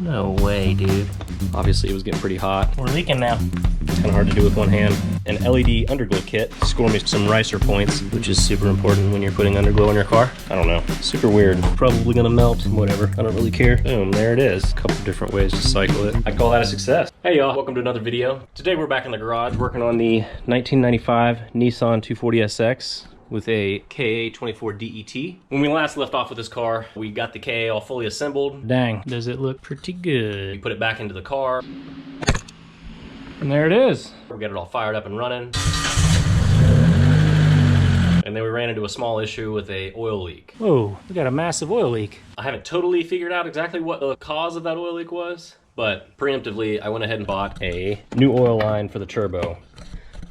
No way, dude. Obviously it was getting pretty hot. We're leaking now. Kind of hard to do with one hand. An LED underglow kit. Score me some ricer points, which is super important when you're putting underglow in your car. I don't know. Super weird. Probably gonna melt. Whatever. I don't really care. Boom, there it is. A couple different ways to cycle it. I call that a success. Hey y'all, welcome to another video. Today we're back in the garage working on the 1995 Nissan 240SX with a KA24 DET. When we last left off with this car, we got the KA all fully assembled. Dang, does it look pretty good. We put it back into the car. And there it is. We got it all fired up and running. And then we ran into a small issue with a oil leak. Whoa, we got a massive oil leak. I haven't totally figured out exactly what the cause of that oil leak was, but preemptively, I went ahead and bought a new oil line for the turbo.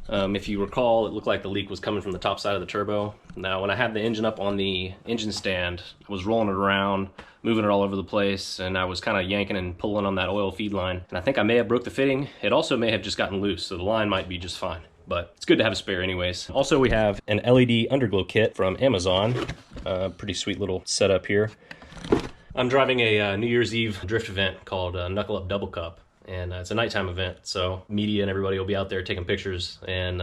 If you recall, it looked like the leak was coming from the top side of the turbo. Now, when I had the engine up on the engine stand, I was rolling it around, moving it all over the place, and I was kind of yanking and pulling on that oil feed line. And I think I may have broke the fitting. It also may have just gotten loose, so the line might be just fine. But it's good to have a spare anyways. Also, we have an LED underglow kit from Amazon. Pretty sweet little setup here. I'm driving a New Year's Eve drift event called Knuckle Up Double Cup. And it's a nighttime event, so media and everybody will be out there taking pictures, and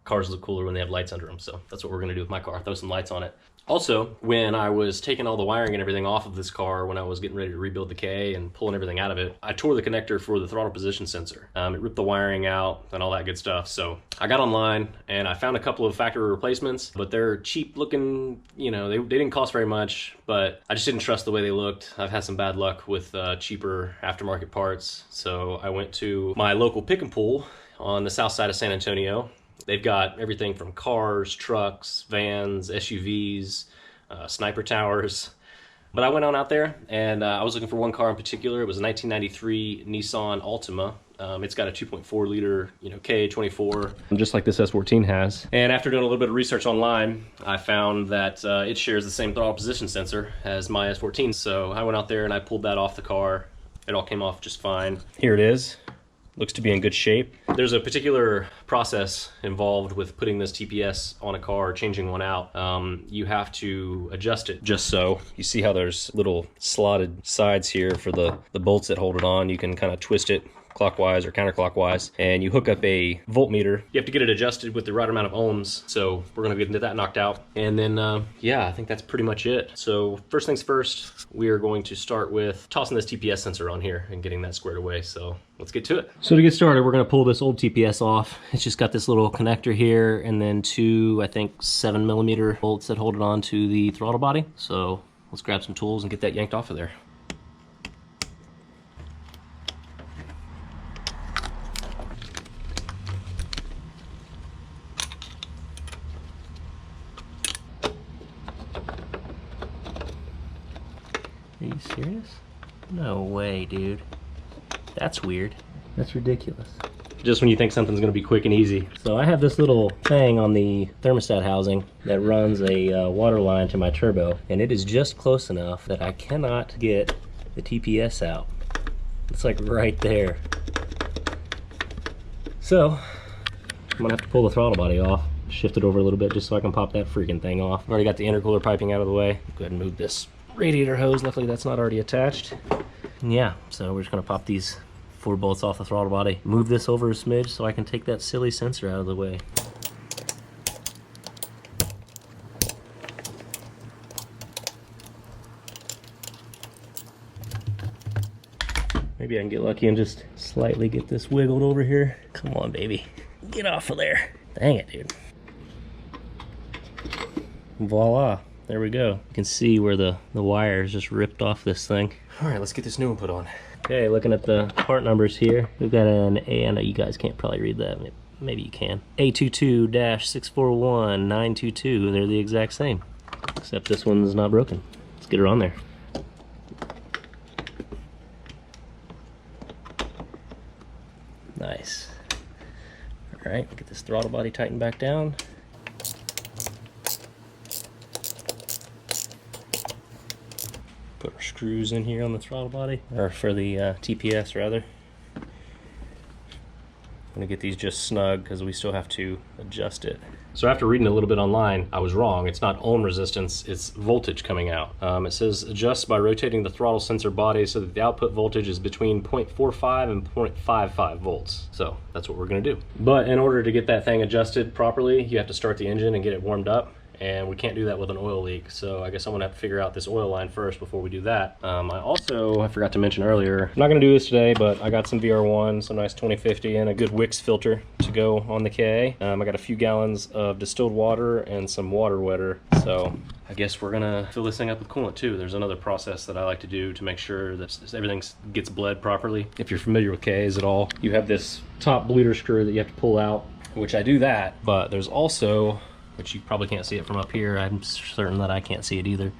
cars look cooler when they have lights under them. So that's what we're gonna do with my car, throw some lights on it. Also, when I was taking all the wiring and everything off of this car, when I was getting ready to rebuild the KA and pulling everything out of it, I tore the connector for the throttle position sensor. It ripped the wiring out and all that good stuff. So I got online and I found a couple of factory replacements, but they're cheap looking, you know, they didn't cost very much, but I just didn't trust the way they looked. I've had some bad luck with cheaper aftermarket parts. So I went to my local pick and pull on the south side of San Antonio. They've got everything from cars, trucks, vans, SUVs, sniper towers. But I went on out there and I was looking for one car in particular. It was a 1993 Nissan Altima. It's got a 2.4 liter, KA24, just like this S14 has. And after doing a little bit of research online, I found that it shares the same throttle position sensor as my S14. So I went out there and I pulled that off the car. It all came off just fine. Here it is. Looks to be in good shape. There's a particular process involved with putting this TPS on a car, changing one out. You have to adjust it just so. You see how there's little slotted sides here for the bolts that hold it on. You can kind of twist it clockwise or counterclockwise, and you hook up a voltmeter. You have to get it adjusted with the right amount of ohms, so we're gonna get into that knocked out. And then, yeah, I think that's pretty much it. So first things first, we are going to start with tossing this TPS sensor on here and getting that squared away, so let's get to it. So to get started, we're gonna pull this old TPS off. It's just got this little connector here, and then two, I think, 7mm bolts that hold it on to the throttle body. So let's grab some tools and get that yanked off of there. Are you serious? No way, dude. That's weird. That's ridiculous. Just when you think something's gonna be quick and easy. So I have this little thing on the thermostat housing that runs a water line to my turbo, and it is just close enough that I cannot get the TPS out. It's like right there. So I'm gonna have to pull the throttle body off, shift it over a little bit just so I can pop that freaking thing off. I've already got the intercooler piping out of the way. Go ahead and move this radiator hose. Luckily that's not already attached. And yeah, so we're just gonna pop these 4 bolts off the throttle body, move this over a smidge so I can take that silly sensor out of the way. Maybe I can get lucky and just slightly get this wiggled over here. Come on, baby. Get off of there. Dang it, dude. Voila. There we go. You can see where the wire is just ripped off this thing. All right, let's get this new one put on. Okay, looking at the part numbers here, we've got an A, I know you guys can't probably read that, maybe you can. A22-641922, they're the exact same, except this one's not broken. Let's get her on there. Nice. All right, get this throttle body tightened back down. Put our screws in here on the throttle body, or for the TPS rather. gonna get these just snug because we still have to adjust it. So after reading a little bit online, I was wrong. It's not ohm resistance, it's voltage coming out. It says adjust by rotating the throttle sensor body so that the output voltage is between 0.45 and 0.55 volts. So that's what we're gonna do. But in order to get that thing adjusted properly, you have to start the engine and get it warmed up. And we can't do that with an oil leak. So I guess I'm gonna have to figure out this oil line first before we do that. I forgot to mention earlier, I'm not gonna do this today, but I got some VR1, some nice 2050 and a good Wix filter to go on the KA. I got a few gallons of distilled water and some water wetter. So I guess we're gonna fill this thing up with coolant too. There's another process that I like to do to make sure that everything gets bled properly. If you're familiar with KAs at all, you have this top bleeder screw that you have to pull out, which I do that, but there's also, which you probably can't see it from up here. I'm certain that I can't see it either.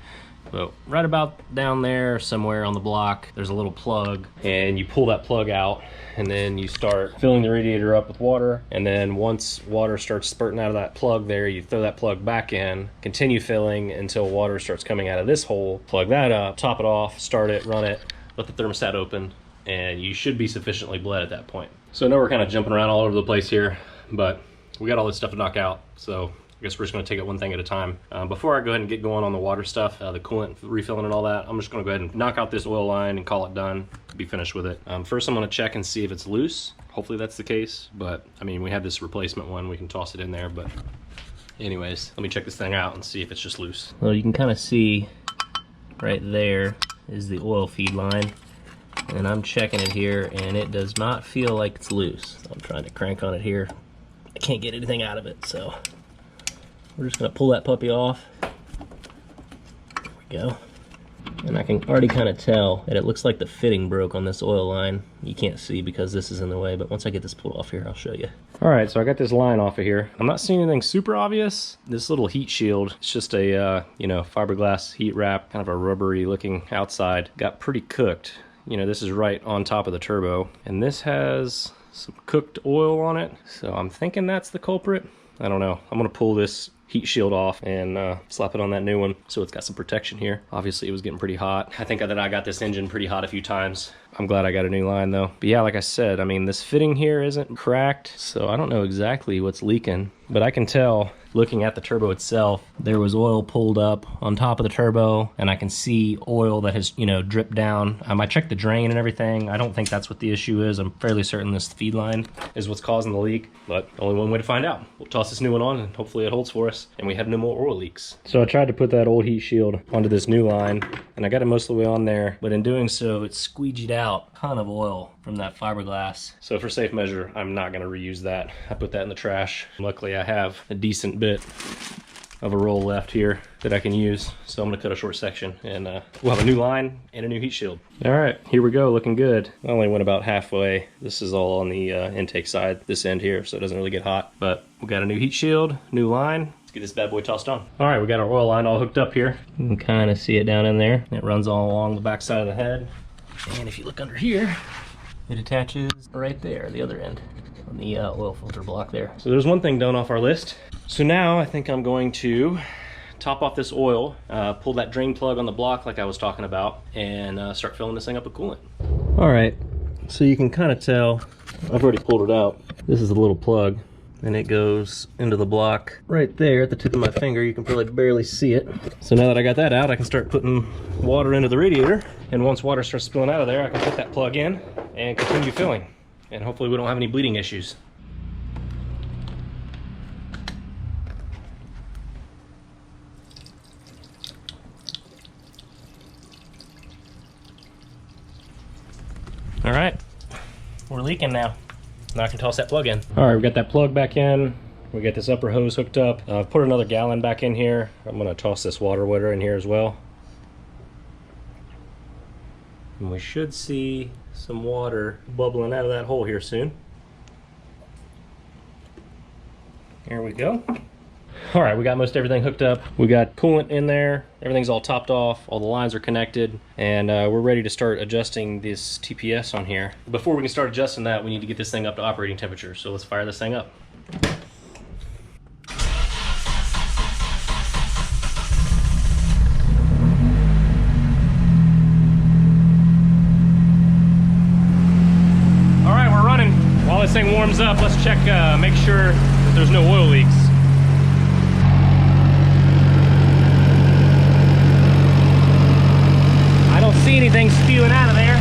But right about down there somewhere on the block, there's a little plug, and you pull that plug out, and then you start filling the radiator up with water. And then once water starts spurting out of that plug there, you throw that plug back in, continue filling until water starts coming out of this hole, plug that up, top it off, start it, run it, let the thermostat open, and you should be sufficiently bled at that point. So I know we're kind of jumping around all over the place here, but we got all this stuff to knock out, so I guess we're just going to take it one thing at a time. Before I go ahead and get going on the water stuff, the coolant refilling and all that, I'm just going to go ahead and knock out this oil line and call it done, be finished with it. First I'm going to check and see if it's loose. Hopefully that's the case, but I mean, we have this replacement one, we can toss it in there, but anyways, let me check this thing out and see if it's just loose. Well, you can kind of see right there is the oil feed line, and I'm checking it here and it does not feel like it's loose. I'm trying to crank on it here. I can't get anything out of it, so we're just gonna pull that puppy off. There we go. And I can already kind of tell that it looks like the fitting broke on this oil line. You can't see because this is in the way, but once I get this pulled off here, I'll show you. All right, so I got this line off of here. I'm not seeing anything super obvious. This little heat shield, it's just a, fiberglass heat wrap, kind of a rubbery looking outside. Got pretty cooked. This is right on top of the turbo, and this has some cooked oil on it. So I'm thinking that's the culprit. I don't know. I'm gonna pull this heat shield off and slap it on that new one so it's got some protection here. Obviously it was getting pretty hot. I think that I got this engine pretty hot a few times. I'm glad I got a new line though. But yeah, like I said, I mean, this fitting here isn't cracked, so I don't know exactly what's leaking, but I can tell looking at the turbo itself, there was oil pulled up on top of the turbo, and I can see oil that has, dripped down. I checked the drain and everything. I don't think that's what the issue is. I'm fairly certain this feed line is what's causing the leak, but only one way to find out. We'll toss this new one on and hopefully it holds for us and we have no more oil leaks. So I tried to put that old heat shield onto this new line, and I got it most of the way on there, but in doing so, it squeegeed out a ton of oil from that fiberglass. So for safe measure, I'm not gonna reuse that. I put that in the trash. Luckily I have a decent bit of a roll left here that I can use, so I'm gonna cut a short section and we'll have a new line and a new heat shield. All right, here we go, looking good. I only went about halfway. This is all on the intake side, this end here, so it doesn't really get hot, but we got a new heat shield, new line. Let's get this bad boy tossed on. All right, we got our oil line all hooked up here. You can kind of see it down in there. It runs all along the back side of the head. And if you look under here, it attaches right there, the other end, on the oil filter block there. So there's one thing done off our list. So now I think I'm going to top off this oil, pull that drain plug on the block like I was talking about, and start filling this thing up with coolant. All right, so you can kind of tell, I've already pulled it out. This is a little plug, and it goes into the block right there at the tip of my finger. You can probably barely see it. So now that I got that out, I can start putting water into the radiator, and once water starts spilling out of there, I can put that plug in and continue filling, and hopefully we don't have any bleeding issues. All right, we're leaking now. Now I can toss that plug in. All right, we got that plug back in. We got this upper hose hooked up. I've put another gallon back in here. I'm gonna toss this water wetter in here as well. And we should see some water bubbling out of that hole here soon. There we go. All right, we got most everything hooked up. We got coolant in there. Everything's all topped off. All the lines are connected, and we're ready to start adjusting this TPS on here. Before we can start adjusting that, we need to get this thing up to operating temperature. So let's fire this thing up. All right, we're running. While this thing warms up, let's check, make sure that there's no oil leaks. I don't see anything spewing out of there.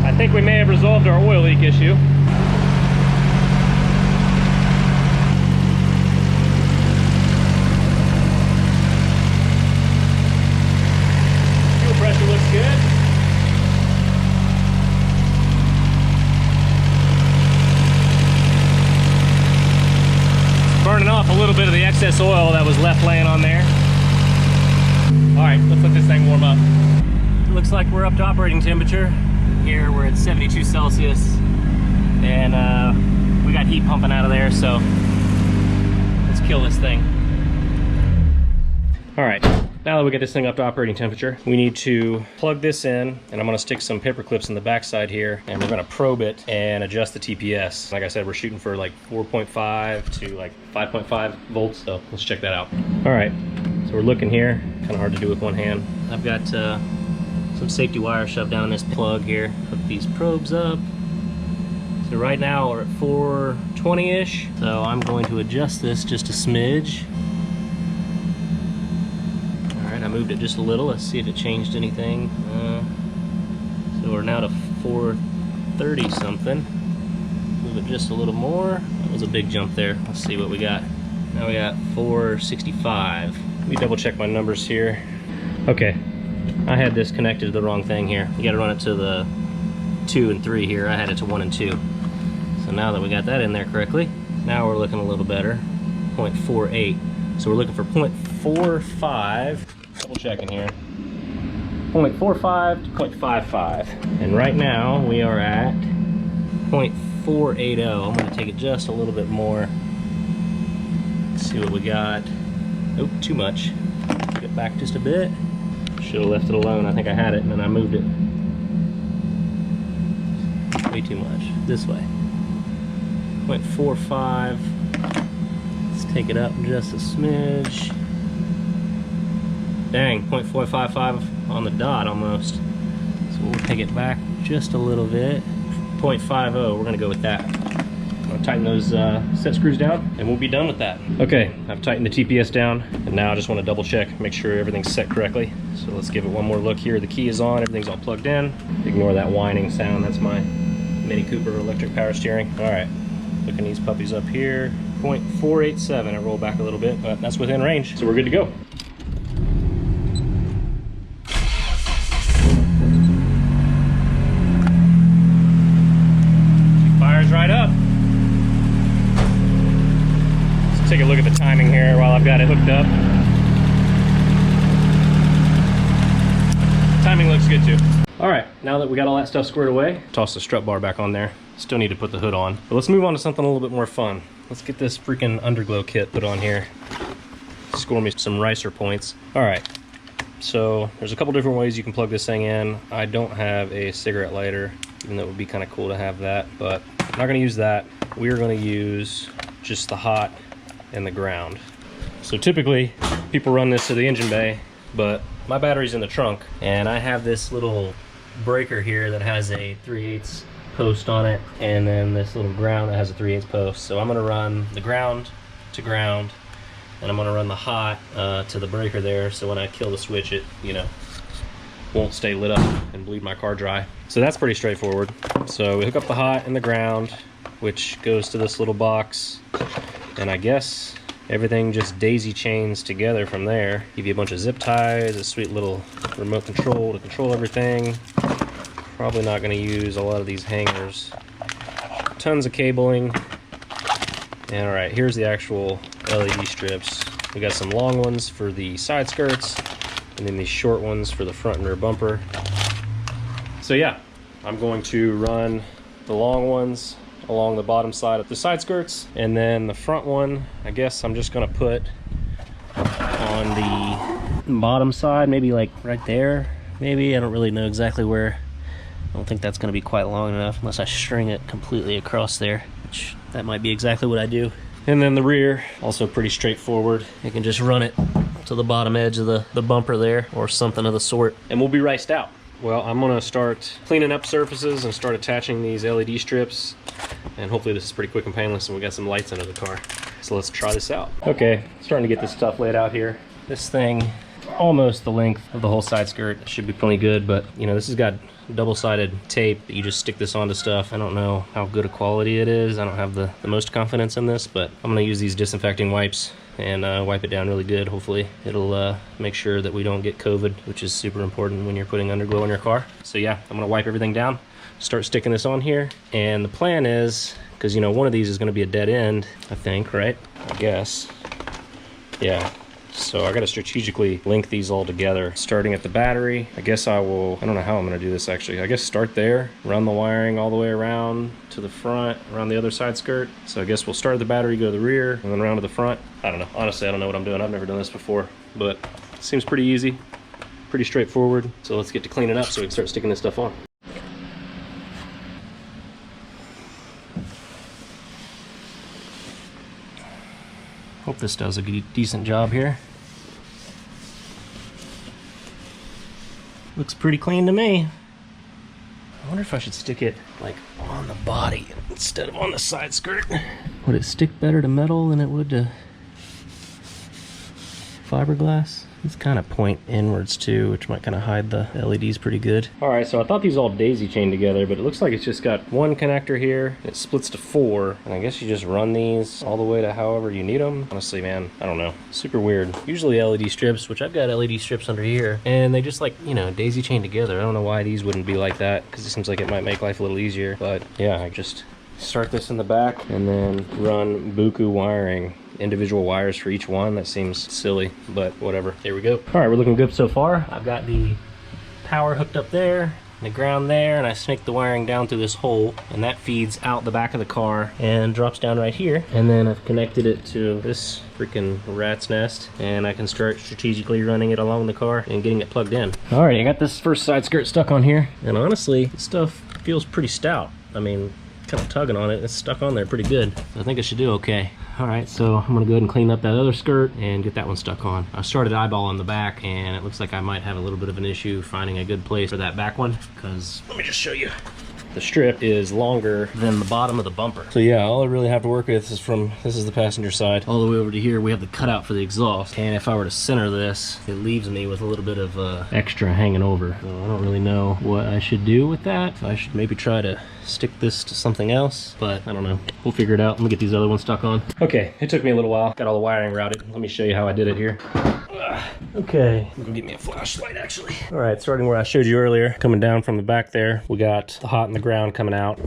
I think we may have resolved our oil leak issue. Fuel pressure looks good. Burning off a little bit of the excess oil that was left laying on there. All right, let's let this thing warm up. Looks like we're up to operating temperature. Here we're at 72 Celsius, and we got heat pumping out of there, so let's kill this thing. All right, now that we get this thing up to operating temperature, we need to plug this in, and I'm gonna stick some paper clips in the backside here, and we're gonna probe it and adjust the TPS. Like I said, we're shooting for like 4.5 to like 5.5 volts, so let's check that out. All right, so we're looking here, kind of hard to do with one hand. I've got some safety wire shoved down in this plug here. Hook these probes up. So right now we're at 420-ish, so I'm going to adjust this just a smidge. I moved it just a little. Let's see if it changed anything. So we're now to 430 something. Move it just a little more. That was a big jump there. Let's see what we got. Now we got 465. Let me double check my numbers here. Okay, I had this connected to the wrong thing here. You gotta run it to the 2 and 3 here. I had it to 1 and 2. So now that we got that in there correctly, now we're looking a little better. 0.48. So we're looking for 0.45. Double checking here. 0.45 to 0.55. And right now we are at 0.480. I'm going to take it just a little bit more. Let's see what we got. Oh, too much. Get back just a bit. Should have left it alone. I think I had it and then I moved it. Way too much. This way. 0.45. Let's take it up just a smidge. Dang, 0.455 on the dot almost. So we'll take it back just a little bit. 0.50, we're gonna go with that. I'm gonna tighten those set screws down and we'll be done with that. Okay, I've tightened the TPS down and now I just wanna double check, make sure everything's set correctly. So let's give it one more look here. The key is on, everything's all plugged in. Ignore that whining sound, that's my Mini Cooper electric power steering. All right, looking these puppies up here. 0.487, I roll back a little bit, but that's within range, so we're good to go. Right up. Let's take a look at the timing here while I've got it hooked up. Timing looks good too. All right, now that we got all that stuff squared away, toss the strut bar back on there. Still need to put the hood on, but let's move on to something a little bit more fun. Let's get this freaking Underglow kit put on here. Score me some ricer points. All right, so there's a couple different ways you can plug this thing in. I don't have a cigarette lighter, even though it would be kind of cool to have that, but I'm not gonna use that. We're gonna use just the hot and the ground. So typically, people run this to the engine bay, but my battery's in the trunk, and I have this little breaker here that has a 3/8 post on it, and then this little ground that has a 3/8 post. So I'm gonna run the ground to ground, and I'm gonna run the hot to the breaker there, so when I kill the switch, it, you know, won't stay lit up and bleed my car dry. So that's pretty straightforward. So we hook up the hot and the ground, which goes to this little box, and I guess everything just daisy chains together from there. Give you a bunch of zip ties, a sweet little remote control to control everything. Probably not going to use a lot of these hangers. Tons of cabling. And alright, here's the actual LED strips. We got some long ones for the side skirts, and then these short ones for the front and rear bumper. So yeah, I'm going to run the long ones along the bottom side of the side skirts, and then the front one, I guess I'm just gonna put on the bottom side, maybe like right there, maybe. I don't really know exactly where. I don't think that's gonna be quite long enough unless I string it completely across there, which that might be exactly what I do. And then the rear, also pretty straightforward. You can just run it to the bottom edge of the bumper there or something of the sort, and we'll be riced out. Well, I'm gonna start cleaning up surfaces and start attaching these LED strips. And hopefully this is pretty quick and painless and we got some lights under the car. So let's try this out. Okay, starting to get this stuff laid out here. This thing, almost the length of the whole side skirt, should be plenty good, but you know, this has got double-sided tape that you just stick this onto stuff. I don't know how good a quality it is. I don't have the most confidence in this, but I'm gonna use these disinfecting wipes and wipe it down really good. Hopefully it'll make sure that we don't get COVID, which is super important when you're putting underglow in your car. So yeah, I'm gonna wipe everything down, start sticking this on here, and the plan is, because you know one of these is gonna be a dead end, I think, right? I guess. Yeah. So I gotta strategically link these all together. Starting at the battery, I guess I don't know how I'm gonna do this actually. I guess start there, run the wiring all the way around to the front, around the other side skirt. So I guess we'll start at the battery, go to the rear, and then around to the front. I don't know, honestly I don't know what I'm doing. I've never done this before, but it seems pretty easy, pretty straightforward. So let's get to cleaning up so we can start sticking this stuff on. Hope this does a decent job here. Looks pretty clean to me. I wonder if I should stick it like on the body instead of on the side skirt. Would it stick better to metal than it would to fiberglass? These kind of point inwards too, which might kind of hide the LEDs pretty good. All right, so I thought these all daisy chained together, but it looks like it's just got one connector here. It splits to 4, and I guess you just run these all the way to however you need them. Honestly, man, I don't know. Super weird. Usually LED strips, which I've got LED strips under here, and they just like, you know, daisy chained together. I don't know why these wouldn't be like that, because it seems like it might make life a little easier. But yeah, I just start this in the back and then run buku wiring, individual wires for each one. That seems silly, but whatever. Here we go. All right, we're looking good so far. I've got the power hooked up there, the ground there, and I snake the wiring down through this hole, and that feeds out the back of the car and drops down right here. And then I've connected it to this freaking rat's nest, and I can start strategically running it along the car and getting it plugged in. All right, I got this first side skirt stuck on here, and honestly, this stuff feels pretty stout. I mean, kind of tugging on it, it's stuck on there pretty good. I think I should do okay. All right, so I'm gonna go ahead and clean up that other skirt and get that one stuck on. I started eyeballing the back, and it looks like I might have a little bit of an issue finding a good place for that back one, because let me just show you. The strip is longer than the bottom of the bumper. So yeah, all I really have to work with is this is the passenger side, all the way over to here we have the cutout for the exhaust. And if I were to center this, it leaves me with a little bit of extra hanging over. So I don't really know what I should do with that. I should maybe try to stick this to something else, but I don't know. We'll figure it out. Let me get these other ones stuck on. Okay, it took me a little while. Got all the wiring routed. Let me show you how I did it here. Okay, I'm gonna get me a flashlight actually. All right, starting where I showed you earlier, coming down from the back there, we got the hot in the ground coming out.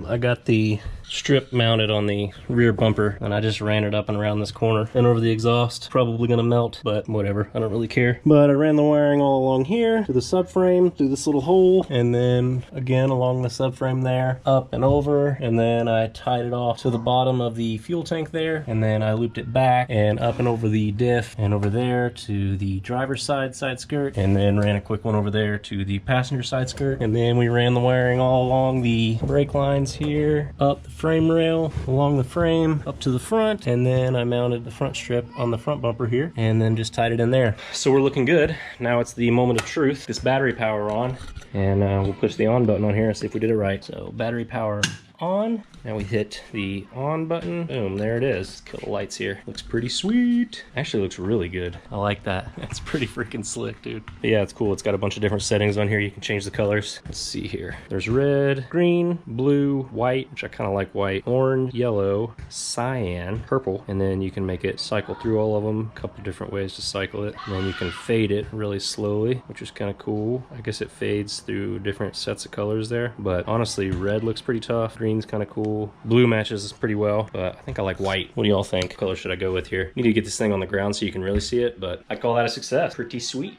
I got the strip mounted on the rear bumper, and I just ran it up and around this corner and over the exhaust. Probably gonna melt, but whatever, I don't really care. But I ran the wiring all along here to the subframe through this little hole, and then again along the subframe there, up and over, and then I tied it off to the bottom of the fuel tank there, and then I looped it back and up and over the diff and over there to the driver's side skirt, and then ran a quick one over there to the passenger side skirt, and then we ran the wiring all along the brake lines here, up the frame rail, along the frame, up to the front, and then I mounted the front strip on the front bumper here, and then just tied it in there. So we're looking good. Now it's the moment of truth. This battery power on, and we'll push the on button on here and see if we did it right. So battery power on. Now we hit the on button. Boom, there it is. Kill the lights here. Looks pretty sweet. Actually looks really good. I like that. That's pretty freaking slick, dude. But yeah, it's cool. It's got a bunch of different settings on here. You can change the colors. Let's see here. There's red, green, blue, white, which I kind of like white, orange, yellow, cyan, purple, and then you can make it cycle through all of them. A couple different ways to cycle it. And then you can fade it really slowly, which is kind of cool. I guess it fades through different sets of colors there. But honestly, red looks pretty tough. Green's kind of cool. Blue matches pretty well, but I think I like white. What do y'all think? What color should I go with here? Need to get this thing on the ground so you can really see it, but I call that a success. Pretty sweet.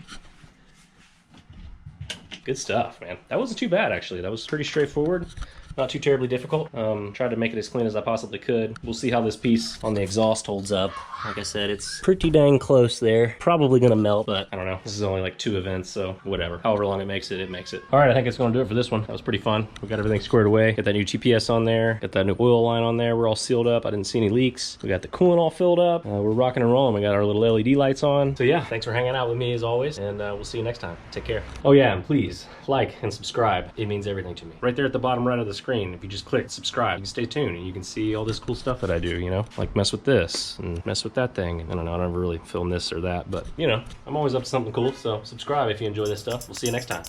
Good stuff, man. That wasn't too bad, actually. That was pretty straightforward. Not too terribly difficult. Tried to make it as clean as I possibly could. We'll see how this piece on the exhaust holds up. Like I said, it's pretty dang close there. Probably gonna melt, but I don't know. This is only like 2 events, so whatever. However long it makes it, it makes it. All right, I think it's gonna do it for this one. That was pretty fun. We got everything squared away. Got that new TPS on there. Got that new oil line on there. We're all sealed up. I didn't see any leaks. We got the coolant all filled up. We're rocking and rolling. We got our little LED lights on. So yeah, thanks for hanging out with me as always, and we'll see you next time. Take care. Oh yeah, and please like and subscribe. It means everything to me. Right there at the bottom right of the screen, if you just click subscribe, you can stay tuned and you can see all this cool stuff that I do, you know? Like mess with this and mess with that thing. I don't know, I don't ever really film this or that, but you know, I'm always up to something cool, so subscribe if you enjoy this stuff. We'll see you next time.